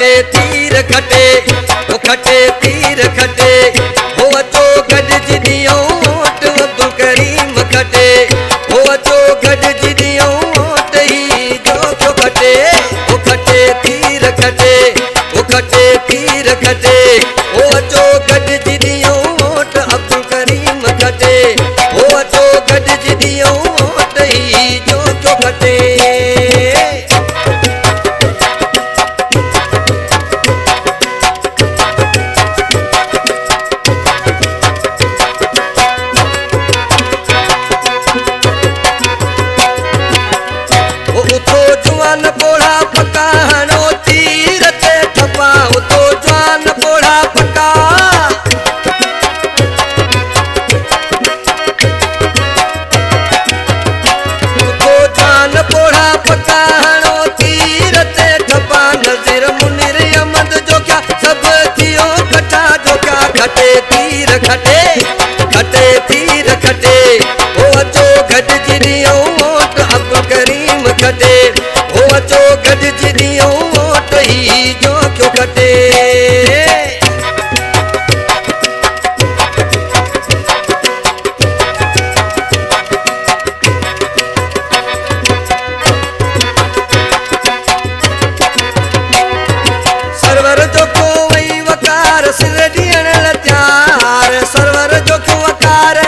खटे तीर खटे वो खटे तीर खटे हो अचो गॾिजी ॾियूं वोट अब्दुल करीम खटे हो अचो गॾिजी ॾियूं वोट ही जो खटे वो खटे तीर खटे वो खटे तीर खटे हो अचो गॾिजी ॾियूं वोट अब्दुल करीम खटे हो अचो गॾिजी ॾियूं वोट ही जो खटे जवान पोड़ा पका हणो तीर ते ठपा उतो जवान पोड़ा पका उतो जवान पोड़ा पका हणो तीर ते ठपा नज़ीर मुनीर अहमद जो क्या सब थियो कटा जो क्या खटे तीर खटे खटे तीर खटे हो अचो गॾिजी ॾियूं वोट अब्दुल करीम खटे हो अचो गॾिजी ॾियूं वोट ही जो खटे सरवर जो को वही वकार सिर ॾियण लाइ तयार सरवर जो को वकार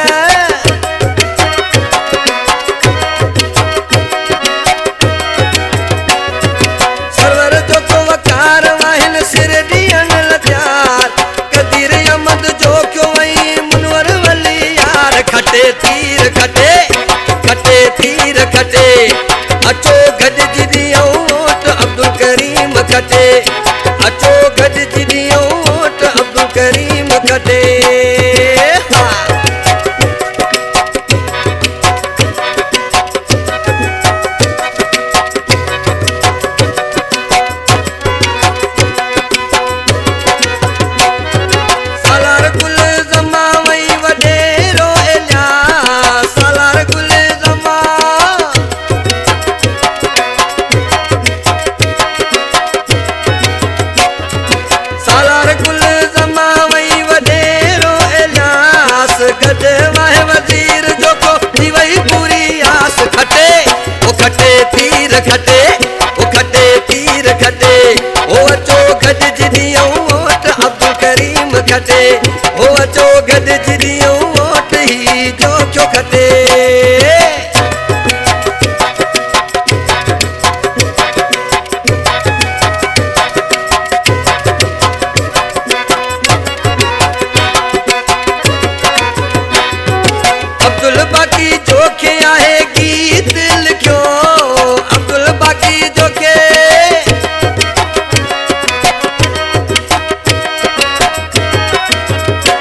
सरवर जो को वकार वाहिन सिर ॾियण लाइ तयार कदीर अहमद जो क्यों वही मुनवर वली यार खटे तीर खटे खटे तीर खटे अचो गॾिजी ॾियूं वोट अब्दुल करीम खटे अचो गॾिजी ॾियूं वोट अब्दुल करीम खटे सालार गुल ज़मा वही वॾेरो इलियास सालार गुल ज़मा सालार गुल ज़मा वही वॾेरो इलियास गॾु वाहे वज़ीर जो को थी वई पूरी आस खटे वो खटे तीर खटे वो खटे तीर खटे हो अचो गॾिजी ॾियूं वोट अब्दुल करीम खटे हो अचो गॾिजी ॾियूं वोट ही जो खटे अब्दुल बाकी जो के आहे गीत लिखियो अब्दुल बाकी जो के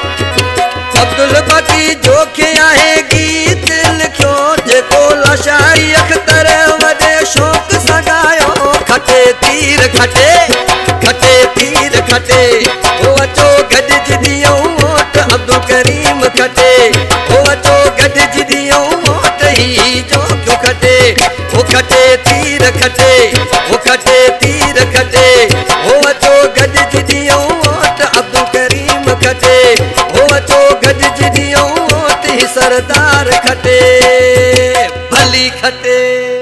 अब्दुल बाकी जो के आहे गीत लिखियो जेको लाशारी अख्तर वॾे शौक़ सां ॻायो खटे तीर खटे खटे तीर खटे हो अचो गॾिजी ॾियूं वोट अब्दुल करीम खटे हो अचो गॾिजी ॾियूं वोट ही जो खटे हो खटे तीर खटे हो खटे तीर खटे हो अचो गॾिजी ॾियूं वोट अब्दुल करीम खटे हो अचो गॾिजी ॾियूं वोट ही सरदार खटे भली खटे।